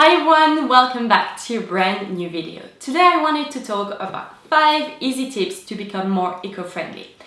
Hi everyone, welcome back to a brand new video. Today I wanted to talk about 5 easy tips to become more eco-friendly.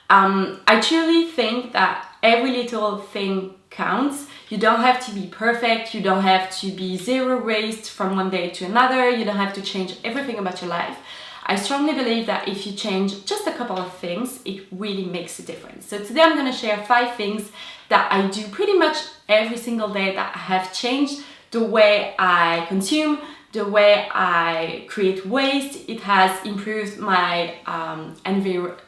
I truly think that every little thing counts. You don't have to be perfect, you don't have to be zero waste from one day to another, you don't have to change everything about your life. I strongly believe that if you change just a couple of things, it really makes a difference. So today I'm going to share 5 things that I do pretty much every single day that have changed the way I consume, the way I create waste. It has improved my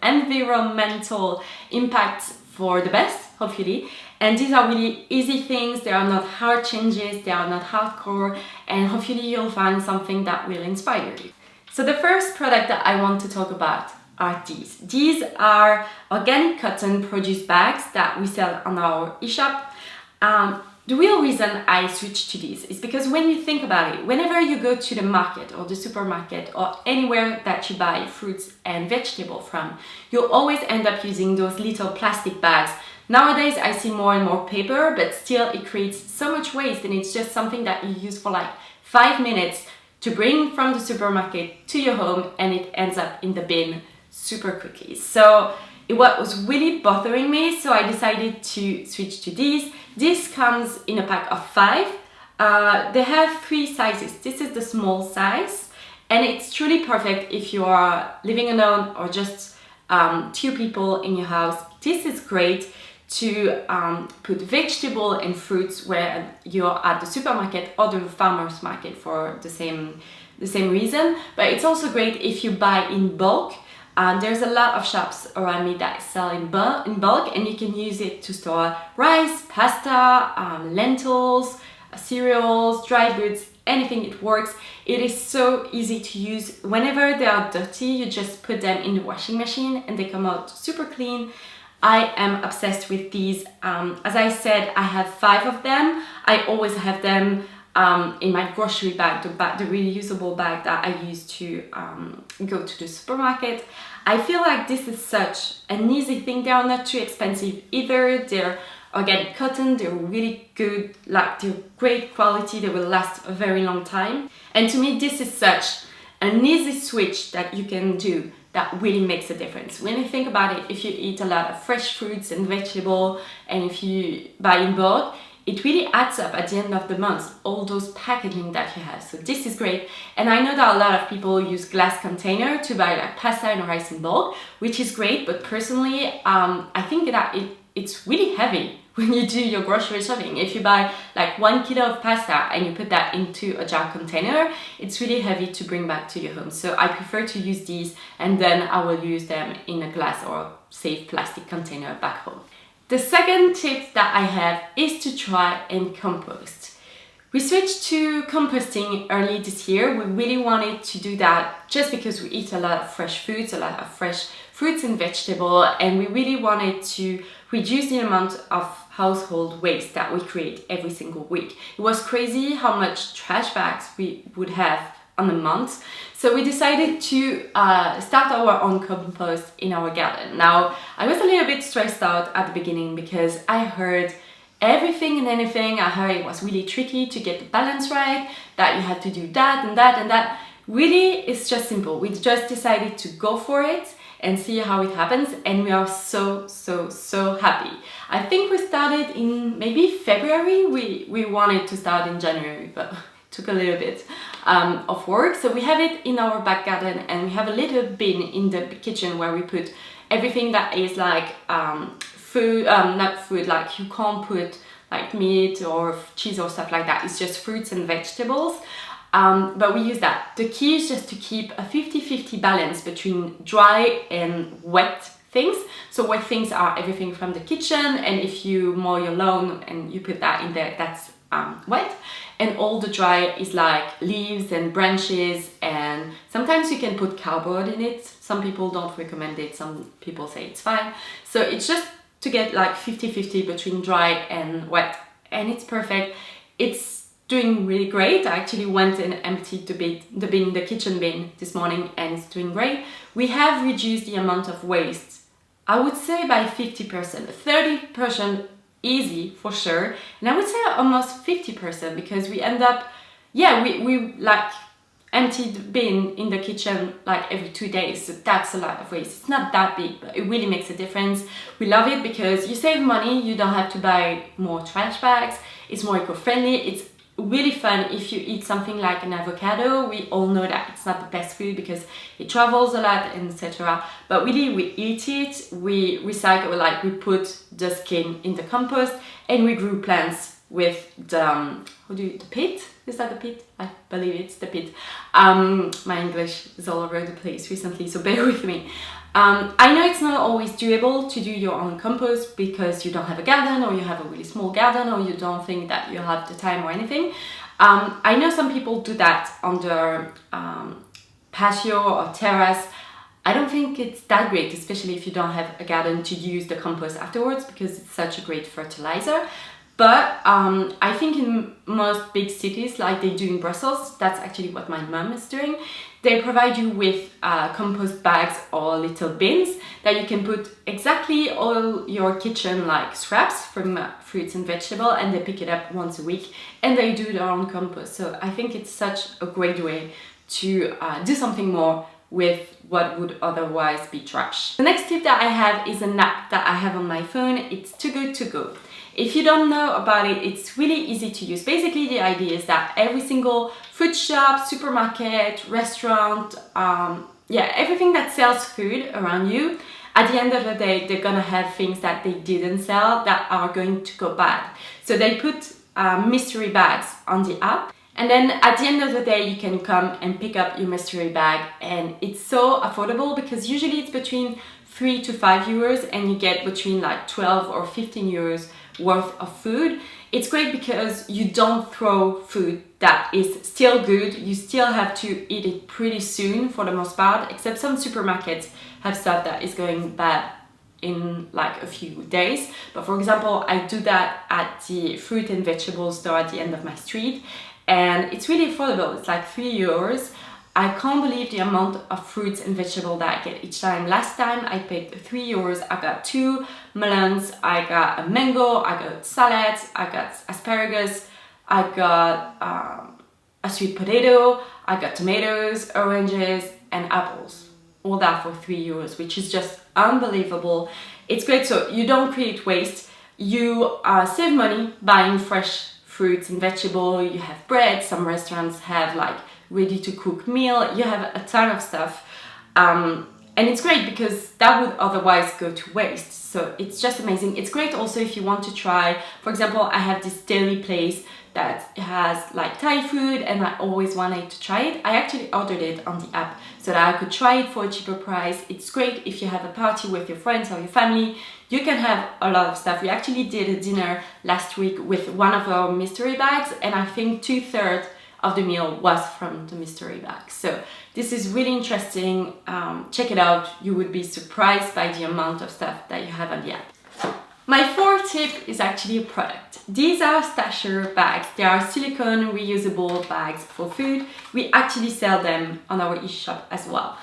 environmental impact for the best, hopefully. And these are really easy things, they are not hard changes, they are not hardcore, and hopefully you'll find something that will inspire you. So the first product that I want to talk about are these. These are organic cotton produce bags that we sell on our e-shop. The real reason I switched to these is because when you think about it, whenever you go to the market or the supermarket or anywhere that you buy fruits and vegetables from, you'll always end up using those little plastic bags. Nowadays I see more and more paper, but still it creates so much waste, and it's just something that you use for like 5 minutes to bring from the supermarket to your home, and it ends up in the bin super quickly. So it was really bothering me, so I decided to switch to these. This comes in a pack of 5. They have 3 sizes. This is the small size, and it's truly perfect if you are living alone or just 2 people in your house. This is great to put vegetable and fruits where you're at the supermarket or the farmer's market for the same reason. But it's also great if you buy in bulk. There's a lot of shops around me that sell in bulk, and you can use it to store rice, pasta, lentils, cereals, dry goods, anything. It works. It is so easy to use. Whenever they are dirty, you just put them in the washing machine and they come out super clean. I am obsessed with these. As I said, I have 5 of them. I always have them in my grocery bag, the reusable bag that I use to go to the supermarket. I feel like this is such an easy thing. They are not too expensive either. They're organic cotton, they're really good, like they're great quality, they will last a very long time. And to me, this is such an easy switch that you can do that really makes a difference. When you think about it, if you eat a lot of fresh fruits and vegetables, and if you buy in bulk, it really adds up at the end of the month, all those packaging that you have. So this is great. And I know that a lot of people use glass container to buy like pasta and rice in bulk, which is great. But personally, I think that it's really heavy when you do your grocery shopping. If you buy like 1 kilo of pasta and you put that into a jar container, it's really heavy to bring back to your home. So I prefer to use these, and then I will use them in a glass or safe plastic container back home. The second tip that I have is to try and compost. We switched to composting early this year. We really wanted to do that just because we eat a lot of fresh foods, a lot of fresh fruits and vegetables, and we really wanted to reduce the amount of household waste that we create every single week. It was crazy how much trash bags we would have on a month. So we decided to start our own compost in our garden. Now, I was a little bit stressed out at the beginning because I heard everything and anything. I heard it was really tricky to get the balance right, that you had to do that and that and that. Really, it's just simple. We just decided to go for it and see how it happens, and we are so happy. I think we started in maybe February. We wanted to start in January, but took a little bit of work. So we have it in our back garden, and we have a little bin in the kitchen where we put everything that is like food, not food, like you can't put like meat or cheese or stuff like that. It's just fruits and vegetables. But we use that. The key is just to keep a 50-50 balance between dry and wet things. So wet things are everything from the kitchen, and if you mow your lawn and you put that in there, that's wet. And all the dry is like leaves and branches, and sometimes you can put cardboard in it. Some people don't recommend it, some people say it's fine. So it's just to get like 50-50 between dry and wet, and it's perfect. It's doing really great. I actually went and emptied the kitchen bin this morning, and it's doing great. We have reduced the amount of waste, I would say by 50%, 30% easy for sure, and I would say almost 50%, because we end up yeah, we like empty the bin in the kitchen like every 2 days, so that's a lot of waste. It's not that big, but it really makes a difference. We love it because you save money, you don't have to buy more trash bags, it's more eco-friendly, it's really fun if you eat something like an avocado. We all know that it's not the best food because it travels a lot, etc. But really we eat it, we recycle, like we put the skin in the compost, and we grew plants with the the pit? Is that the pit? I believe it's the pit. My English is all over the place recently, so bear with me. I know it's not always doable to do your own compost because you don't have a garden, or you have a really small garden, or you don't think that you have the time or anything. I know some people do that on their patio or terrace. I don't think it's that great, especially if you don't have a garden, to use the compost afterwards because it's such a great fertilizer. But I think in most big cities, like they do in Brussels, that's actually what my mom is doing. They provide you with compost bags or little bins that you can put exactly all your kitchen like scraps from fruits and vegetables, and they pick it up once a week and they do their own compost. So I think it's such a great way to do something more with what would otherwise be trash. The next tip that I have is an app that I have on my phone. It's Too Good To Go. If you don't know about it, it's really easy to use. Basically, the idea is that every single food shop, supermarket, restaurant, everything that sells food around you, at the end of the day, they're gonna have things that they didn't sell that are going to go bad. So they put mystery bags on the app. And then at the end of the day, you can come and pick up your mystery bag, and it's so affordable because usually it's between 3 to 5 euros and you get between like 12 or 15 euros worth of food. It's great because you don't throw food that is still good. You still have to eat it pretty soon for the most part, except some supermarkets have stuff that is going bad in like a few days. But for example, I do that at the fruit and vegetable store at the end of my street, and it's really affordable. It's like 3 euros. I can't believe the amount of fruits and vegetables that I get each time. Last time I paid 3 euros. I got 2 melons, I got a mango, I got salad, I got asparagus, I got a sweet potato, I got tomatoes, oranges and apples. All that for 3 euros, which is just unbelievable. It's great, so you don't create waste. You save money buying fresh fruits and vegetables. You have bread. Some restaurants have like ready to cook meal. You have a ton of stuff, and it's great because that would otherwise go to waste. So it's just amazing. It's great also if you want to try, for example, I have this deli place that has like Thai food and I always wanted to try it. I actually ordered it on the app so that I could try it for a cheaper price. It's great if you have a party with your friends or your family. You can have a lot of stuff. We actually did a dinner last week with one of our mystery bags, and I think 2/3 of the meal was from the mystery bag. So this is really interesting. Check it out. You would be surprised by the amount of stuff that you have on the app. My fourth tip is actually a product. These are stasher bags. They are silicone reusable bags for food. We actually sell them on our e-shop as well.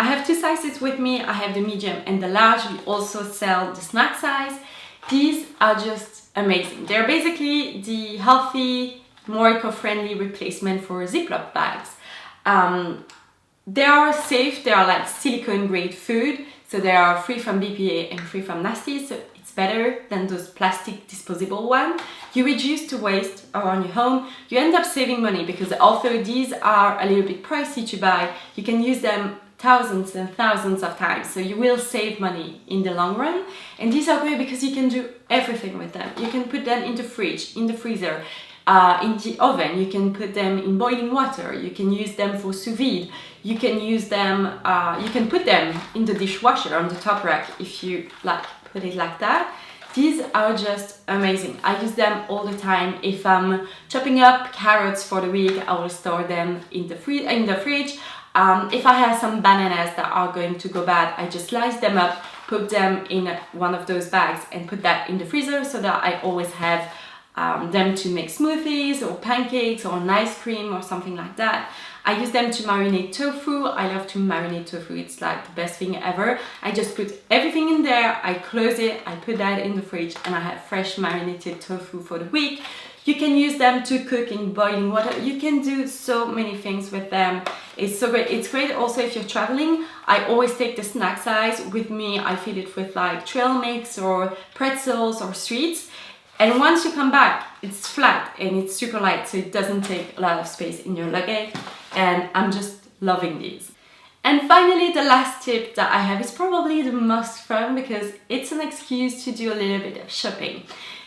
I have 2 sizes with me. I have the medium and the large. We also sell the snack size. These are just amazing. They're basically the healthy, more eco-friendly replacement for Ziploc bags. They are safe. They are like silicone grade food, so they are free from BPA and free from nasty, so it's better than those plastic disposable ones. You reduce the waste around your home. You end up saving money because although these are a little bit pricey to buy, you can use them thousands and thousands of times, so you will save money in the long run. And these are great because you can do everything with them. You can put them in the fridge, in the freezer, in the oven. You can put them in boiling water. You can use them for sous vide. You can use them, you can put them in the dishwasher on the top rack if you like put it like that. These are just amazing. I use them all the time. If I'm chopping up carrots for the week, I will store them in the fridge. If I have some bananas that are going to go bad, I just slice them up, put them in one of those bags and put that in the freezer so that I always have them to make smoothies or pancakes or an ice cream or something like that. I use them to marinate tofu. I love to marinate tofu. It's like the best thing ever. I just put everything in there, I close it, I put that in the fridge, and I have fresh marinated tofu for the week. You can use them to cook in boiling water. You can do so many things with them. It's so great. It's great also if you're traveling. I always take the snack size with me. I fill it with like trail mix or pretzels or sweets. And once you come back, it's flat and it's super light, so it doesn't take a lot of space in your luggage. And I'm just loving these. And finally, the last tip that I have is probably the most fun because it's an excuse to do a little bit of shopping.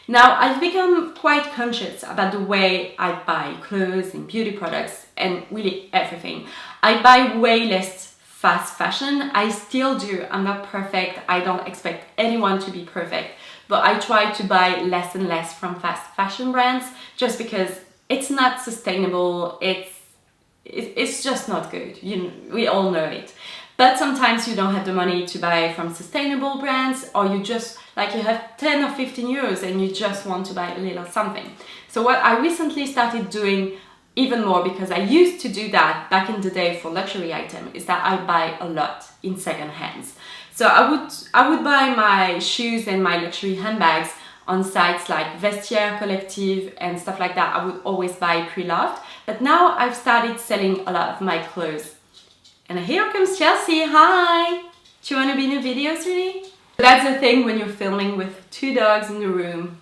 Now, I've become quite conscious about the way I buy clothes and beauty products and really everything. I buy way less fast fashion. I still do. I'm not perfect. I don't expect anyone to be perfect, but I try to buy less and less from fast fashion brands just because it's not sustainable. It's just not good. We all know it. But sometimes you don't have the money to buy from sustainable brands, or you just like you have 10 or 15 euros and you just want to buy a little something. So what I recently started doing even more, because I used to do that back in the day for luxury items, is that I buy a lot in second hands. So I would buy my shoes and my luxury handbags on sites like Vestiaire Collective and stuff like that. I would always buy pre-loved, but now I've started selling a lot of my clothes. And here comes Chelsea. Hi! Do you want to be in a video, sweetie? That's the thing when you're filming with 2 dogs in the room.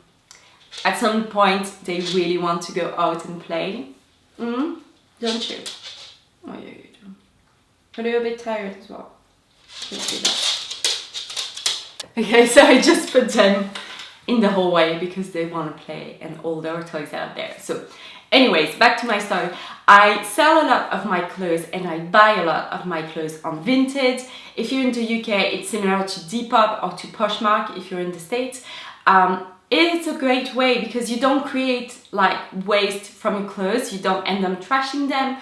At some point, they really want to go out and play. Don't you? Oh, yeah, you do. But you're a bit tired as well. Let's see that. Okay, so I just put them in the hallway because they want to play and all their toys are there. So anyways, back to my story. I sell a lot of my clothes and I buy a lot of my clothes on Vinted. If you're in the UK, it's similar to Depop or to Poshmark if you're in the States. It's a great way because you don't create like waste from your clothes. You don't end up trashing them.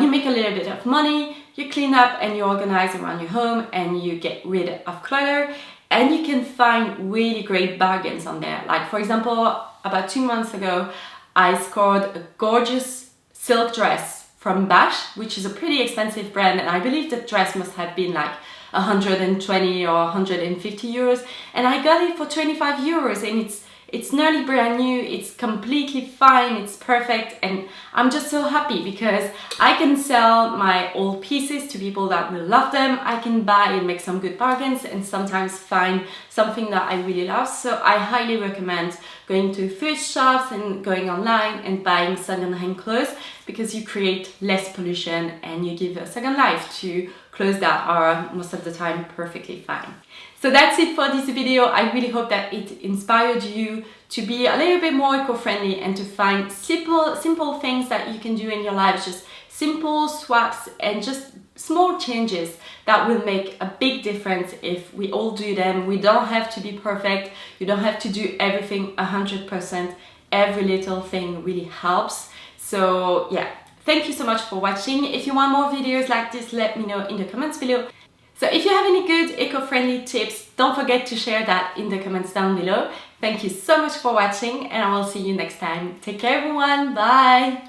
You make a little bit of money, you clean up and you organize around your home and you get rid of clutter. And you can find really great bargains on there. Like for example, about 2 months ago, I scored a gorgeous silk dress from Bash, which is a pretty expensive brand, and I believe the dress must have been like 120 or 150 euros, and I got it for 25 euros, and it's nearly brand new, it's completely fine, it's perfect, and I'm just so happy because I can sell my old pieces to people that will love them. I can buy and make some good bargains and sometimes find something that I really love. So I highly recommend going to thrift shops and going online and buying second-hand clothes because you create less pollution and you give a second life to clothes that are most of the time perfectly fine. So that's it for this video. I really hope that it inspired you to be a little bit more eco-friendly and to find simple things that you can do in your lives, just simple swaps and just small changes that will make a big difference if we all do them. We don't have to be perfect. You don't have to do everything 100%. Every little thing really helps. So yeah, thank you so much for watching. If you want more videos like this, let me know in the comments below. So if you have any good eco-friendly tips, don't forget to share that in the comments down below. Thank you so much for watching and I will see you next time. Take care everyone, bye!